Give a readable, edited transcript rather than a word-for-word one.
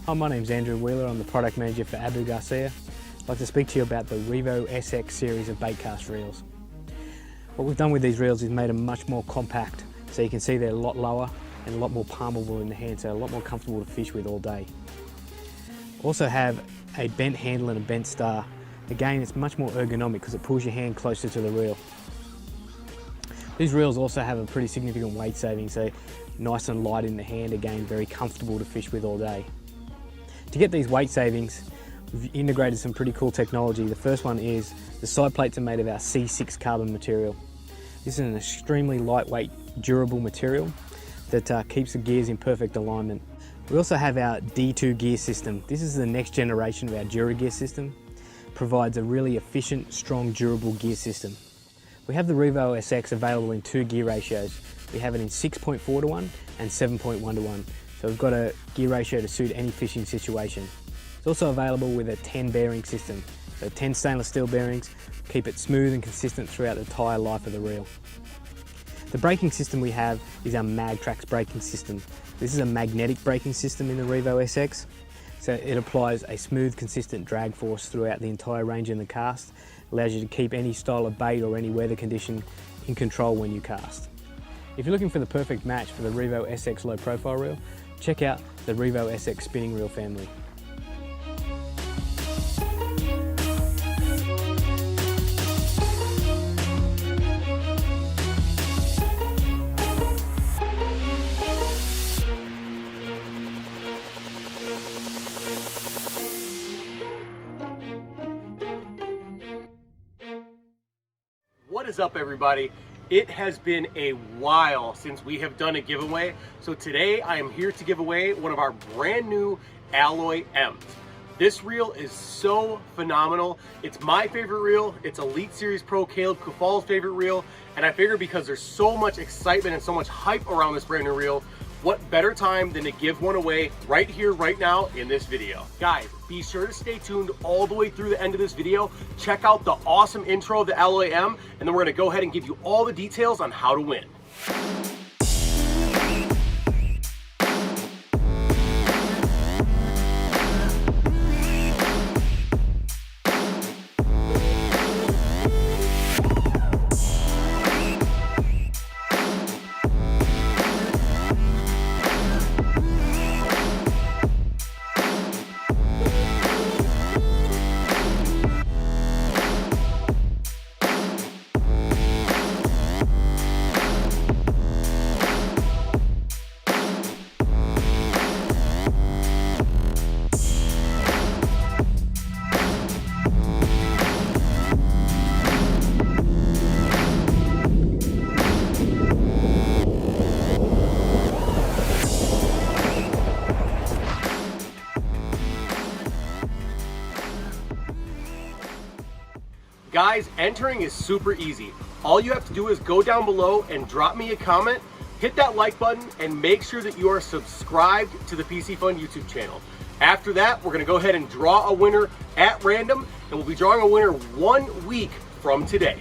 Hi, my name's Andrew Wheeler. I'm the product manager for Abu Garcia. I'd like to speak to you about the Revo SX series of baitcast reels. What we've done with these reels is made them much more compact, so you can see they're a lot lower and a lot more palmable in the hand, so a lot more comfortable to fish with all day. Also have a bent handle and a bent star. Again, it's much more ergonomic because it pulls your hand closer to the reel. These reels also have a pretty significant weight saving, so nice and light in the hand, again very comfortable to fish with all day. To get these weight savings, we've integrated some pretty cool technology. The first one is the side plates are made of our C6 carbon material. This is an extremely lightweight, durable material that keeps the gears in perfect alignment. We also have our D2 gear system. This is the next generation of our DuraGear system. It provides a really efficient, strong, durable gear system. We have the Revo SX available in 2 gear ratios. We have it in 6.4 to 1 and 7.1 to 1. So we've got a gear ratio to suit any fishing situation. It's also available with a 10 bearing system. So 10 stainless steel bearings, keep it smooth and consistent throughout the entire life of the reel. The braking system we have is our MagTrax braking system. This is a magnetic braking system in the Revo SX. So it applies a smooth, consistent drag force throughout the entire range in the cast. Allows you to keep any style of bait or any weather condition in control when you cast. If you're looking for the perfect match for the Revo SX low profile reel, check out the Revo SX spinning reel family. What is up, everybody? It has been a while since we have done a giveaway, so today I am here to give away one of our brand new Alloy M's. This reel is so phenomenal. It's my favorite reel. It's Elite Series Pro Caleb Kufal's favorite reel, and I figure because there's so much excitement and so much hype around this brand new reel, what better time than to give one away right here, right now in this video. Guys, be sure to stay tuned all the way through the end of this video. Check out the awesome intro of the Alloy M, and then we're gonna go ahead and give you all the details on how to win. Guys, entering is super easy. All you have to do is go down below and drop me a comment, hit that like button, and make sure that you are subscribed to the Piscifun YouTube channel. After that, we're gonna go ahead and draw a winner at random, and we'll be drawing a winner 1 week from today.